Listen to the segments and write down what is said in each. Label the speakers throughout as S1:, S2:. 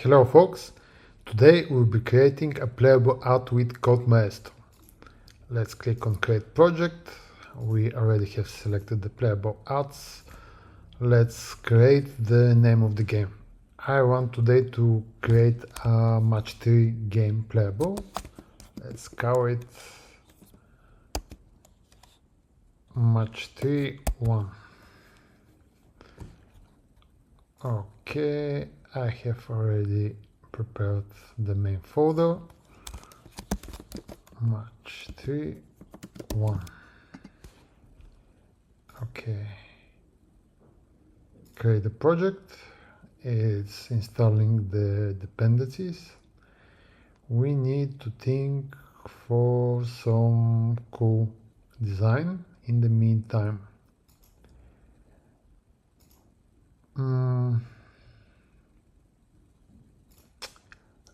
S1: Hello folks, today we'll be creating a playable ad with Code Maestro. Let's click on create project. We already have selected the playable ads. Let's create the name of the game. I want today to create a match 3 game playable. Let's call it match 3 1. Okay, I have already prepared the main folder. Match 3 1. Okay, create a project. It's installing the dependencies. We need to think for some cool design in the meantime.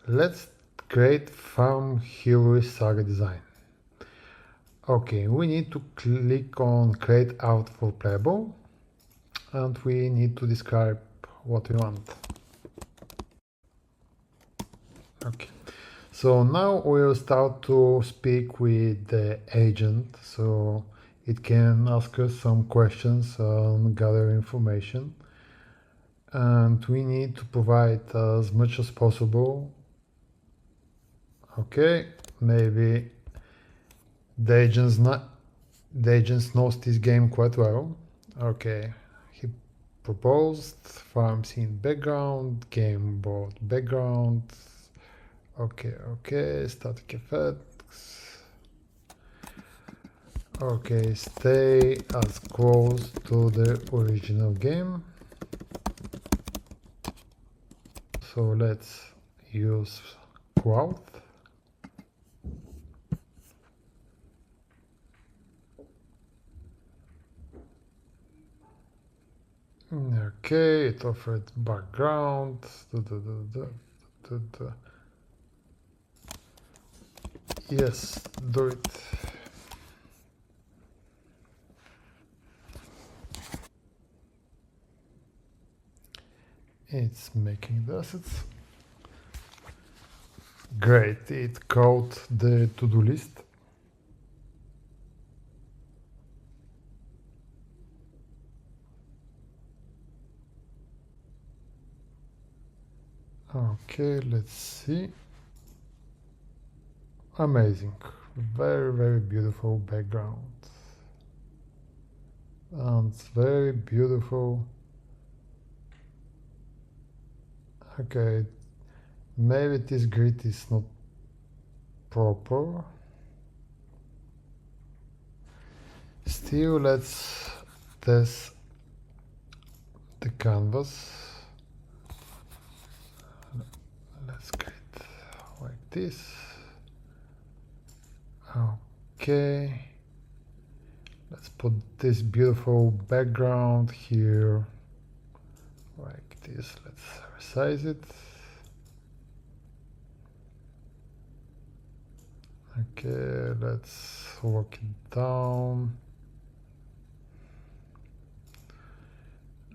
S1: Let's create Farm Hillary Saga design. Okay, we need to click on create out for playable, and we need to describe what we want. Okay, so now we'll start to speak with the agent, so it can ask us some questions and gather information, and we need to provide as much as possible. Okay, maybe the agent knows this game quite well. Okay, he proposed farms in background, game board background. Okay, static effects. Okay, stay as close to the original game. So let's use cloud. Okay, it offered background. Yes, do it. It's making the assets. Great, it called the to-do list. Okay, let's see. Amazing, very beautiful background, and very beautiful. Okay, maybe this grid is not proper. Still, let's test the canvas. Let's create like this. Okay, let's put this beautiful background here like this. Let's resize it. Okay, let's work it down.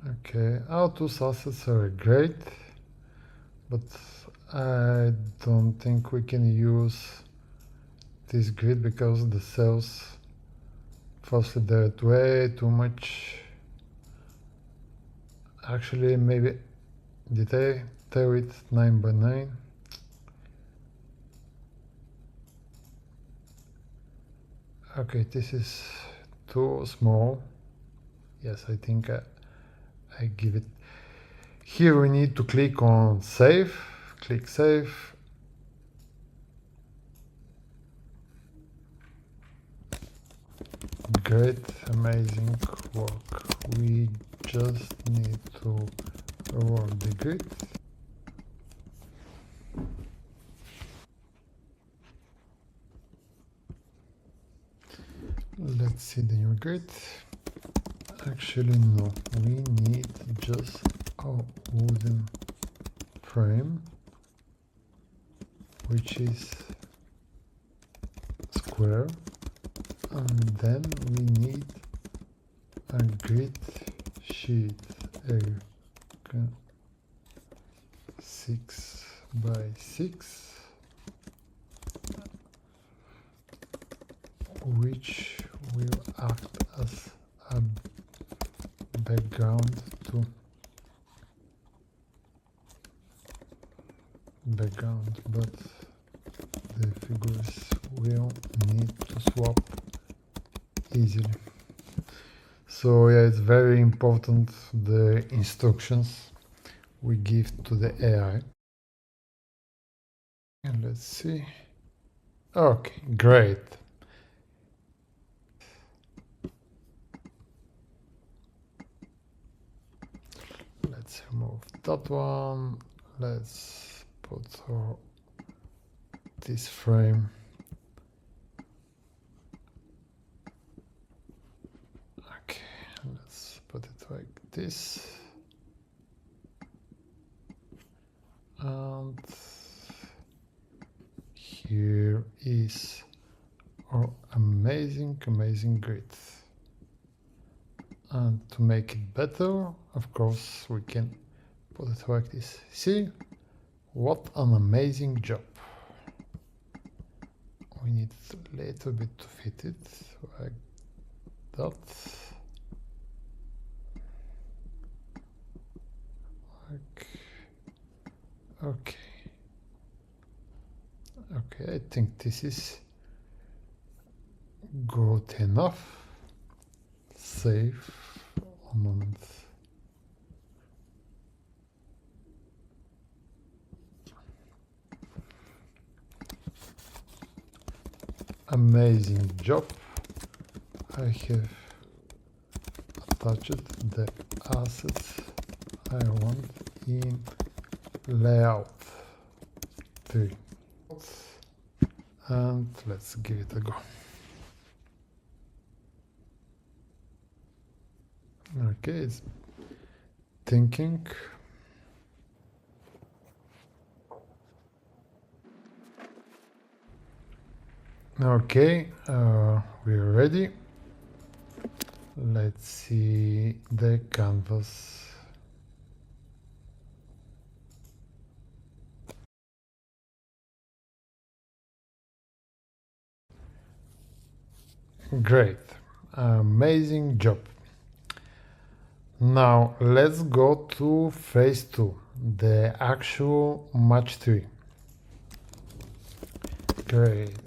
S1: Okay, our two assets are great, but I don't think we can use this grid because the cells, firstly, they're way too much. Actually, maybe did I tell it 9 by 9? Okay, this is too small. Yes, I think I give it. Here we need to click on save. Click save. Great, amazing work. We just need to work the grid. Let's see the new grid. Actually, no, we need just a wooden frame, which is square, and then we need a grid sheet 6 by 6, which will act as a background, but the figures will need to swap easily. So yeah, it's very important, the instructions we give to the AI. And let's see. Okay, great. Let's remove that one. Let's put this frame. Okay, let's put it like this. And here is our amazing grid. And to make it better, of course, we can put it like this. See, what an amazing job. We need a little bit to fit it, like that. Okay. Okay, I think this is good enough. Save a moment. Amazing job. I have attached the assets I want in layout 3. And let's give it a go. Okay, it's thinking. Okay, we're ready. Let's see the canvas. Great, amazing job. Now let's go to phase 2, the actual match 3. Great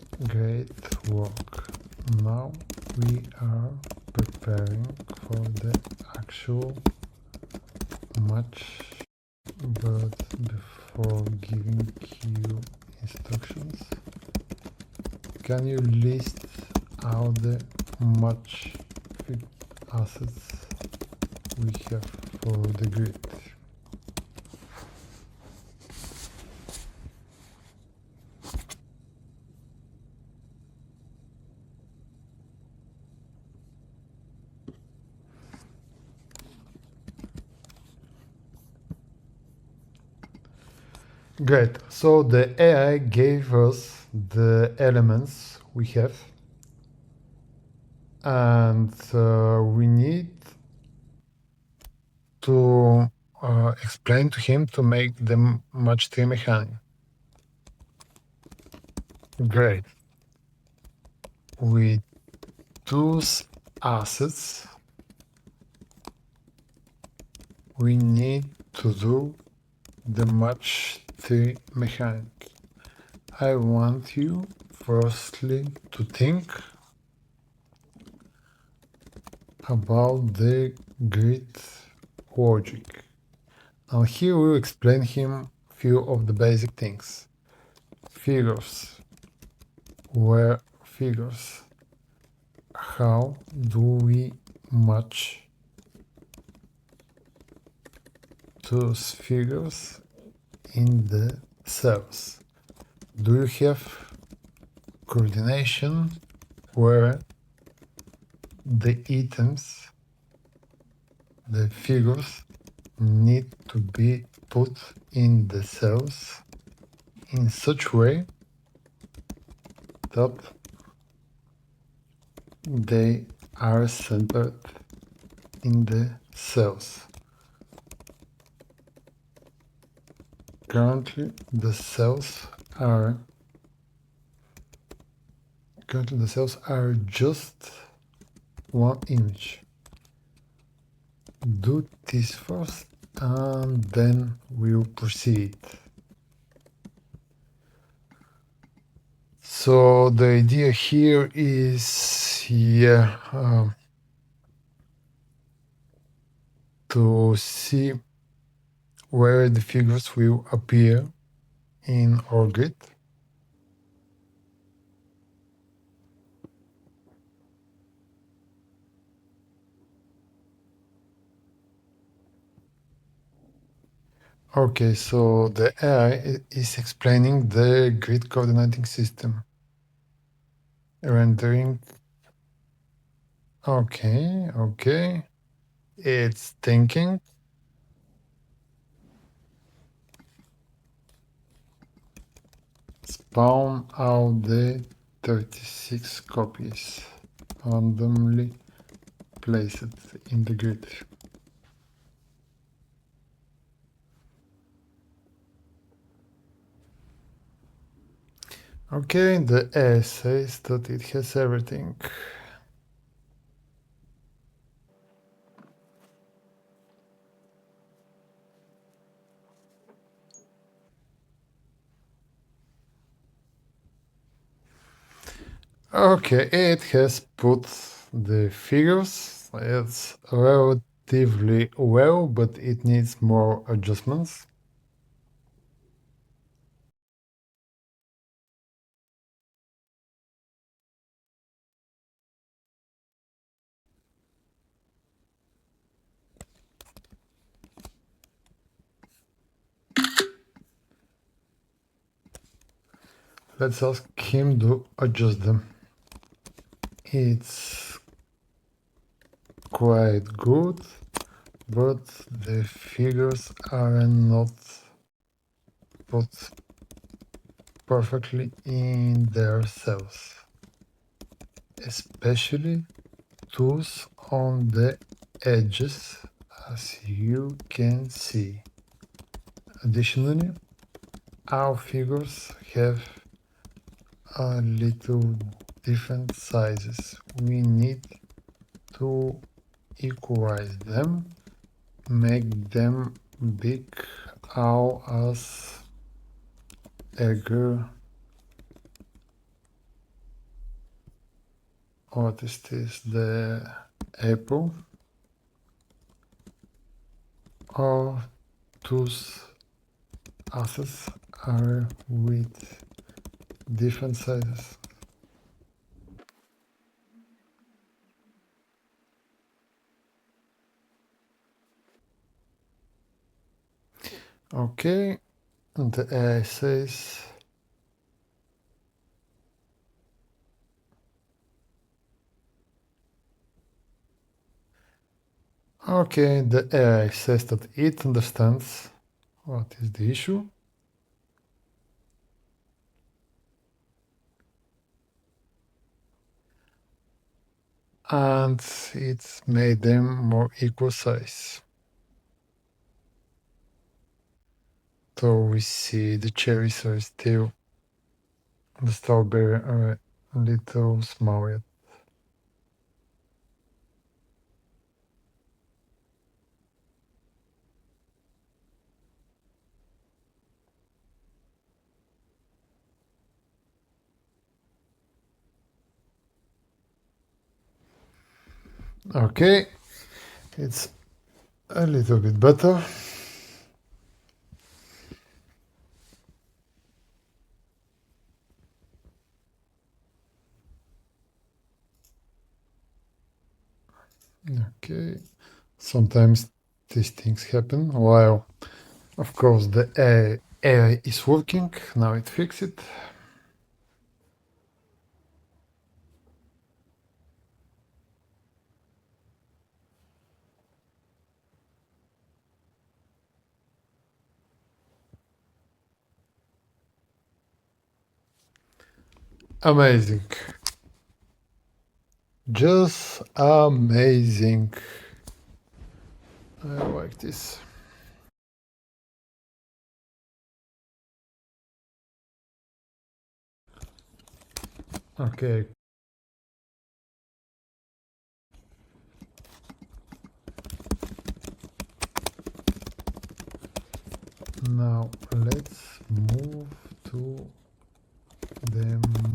S1: work. Now we are preparing for the actual match, but before giving you instructions, can you list out the match assets we have for the grid? Great, so the AI gave us the elements we have, and we need to explain to him to make the match 3 mechanic. Great. With those assets, we need to do the match 3 mechanic. I want you firstly to think about the grid logic. Now here we'll explain him few of the basic things. Figures. Where figures? How do we match those figures in the cells? Do you have coordination where the items, the figures, need to be put in the cells in such way that they are centered in the cells? Currently the cells are just one image. Do this first and then we'll proceed. So the idea here is, to see where the figures will appear in our grid. Okay, so the AI is explaining the grid coordinating system. Rendering. Okay. It's thinking. Spawn out the 36 copies randomly placed in the grid. Okay, the AI says that it has everything. Okay, it has put the figures. It's relatively well, but it needs more adjustments. Let's ask him to adjust them. It's quite good, but the figures are not put perfectly in their cells, especially those on the edges, as you can see. Additionally, our figures have a little different sizes. We need to equalize them, make them big or as bigger. What is this? The apple or those assets are with different sizes. Okay, and the AI says okay, the AI says that it understands what is the issue. And it's made them more equal size. So we see the cherries are still, the strawberry are a little small yet. Okay, it's a little bit better. Okay, sometimes these things happen while, of course, the AI is working. Now it fixed it. Amazing. Just amazing. I like this. Okay. Now let's move to the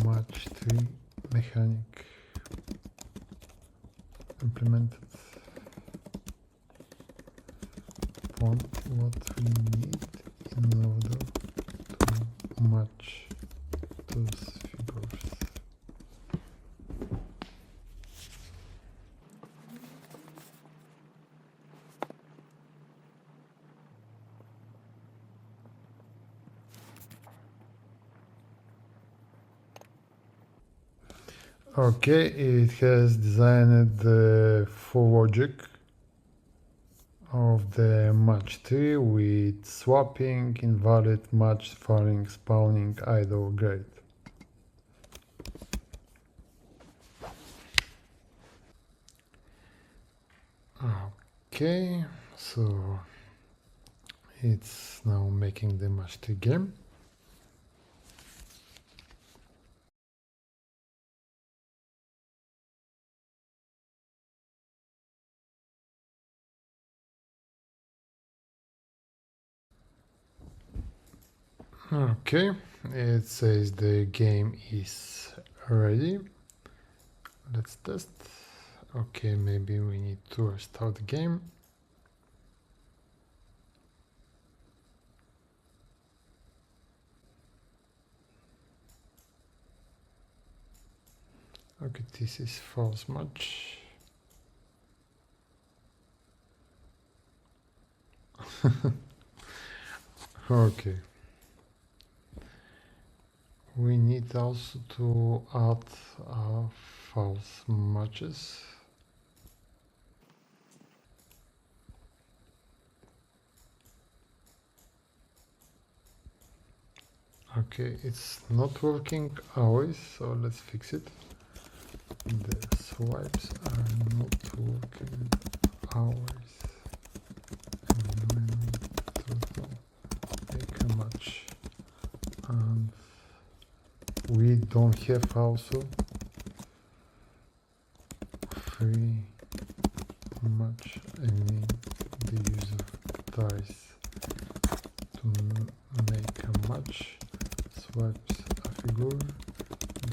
S1: match 3 mechanic implemented. Want what we need in order to match those figures. Okay, it has designed the full logic of the match tree with swapping, invalid, match, falling, spawning, idle, great. Okay, so it's now making the match tree game. Okay, it says the game is ready. Let's test. Okay, maybe we need to restart the game. Okay, this is false match. Okay. We need also to add false matches. Okay, it's not working always, so let's fix it. The swipes are not working always. And when we total make a match, and we don't have also free match. I mean, the user tries to make a match, swipes a figure,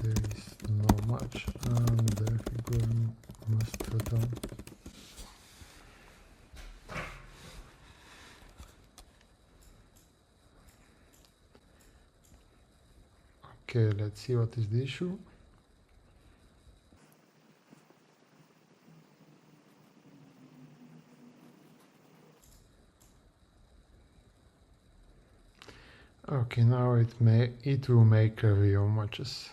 S1: there is no match, and the figure must return. Okay, let's see what is the issue. Okay, now it will make real matches.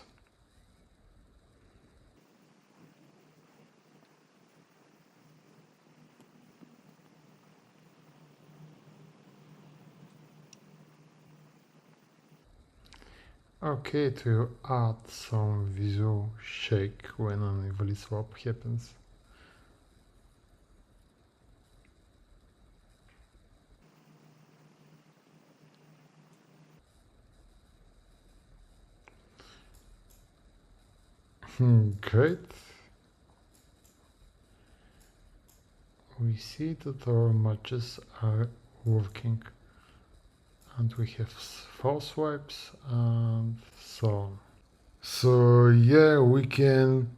S1: Okay, it will add some visual shake when an invalid swap happens. Great. We see that our matches are working, and we have false swipes and so on. So yeah, we can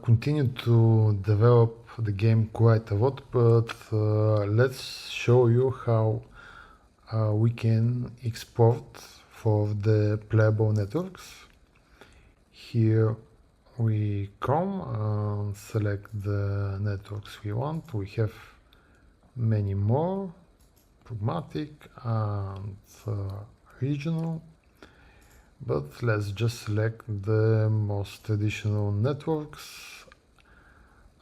S1: continue to develop the game quite a lot, but let's show you how we can export for the playable networks. Here we come and select the networks we want. We have many more, pragmatic and regional, but let's just select the most traditional networks.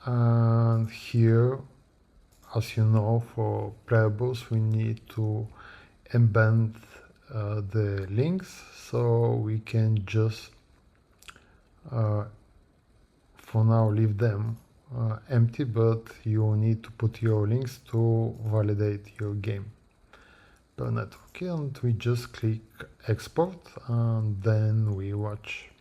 S1: And here, as you know, for playables we need to embed the links, so we can just for now leave them empty, but you need to put your links to validate your game per network. And we just click export and then we watch.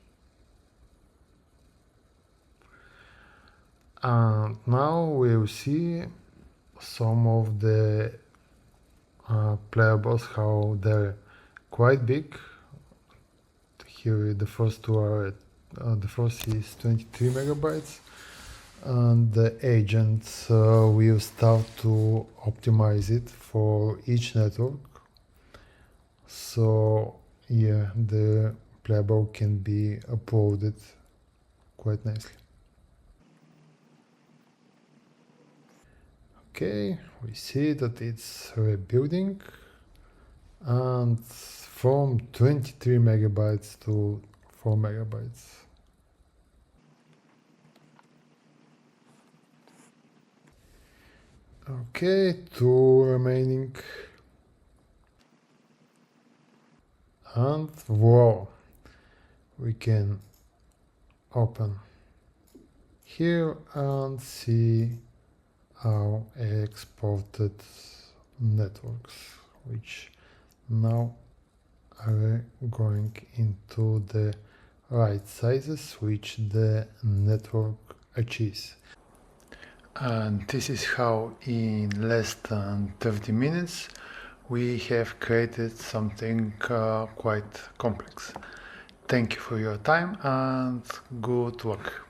S1: And now we will see some of the playables, how they're quite big. Here the first two are the first is 23 megabytes, and the agents will start to optimize it for each network. So yeah, the playable can be uploaded quite nicely. Okay, we see that it's rebuilding, and from 23 megabytes to 4 megabytes. Okay, two remaining, and wow, we can open here and see our exported networks, which now are going into the right sizes which the network achieves. And this is how in less than 30 minutes we have created something quite complex. Thank you for your time and good luck.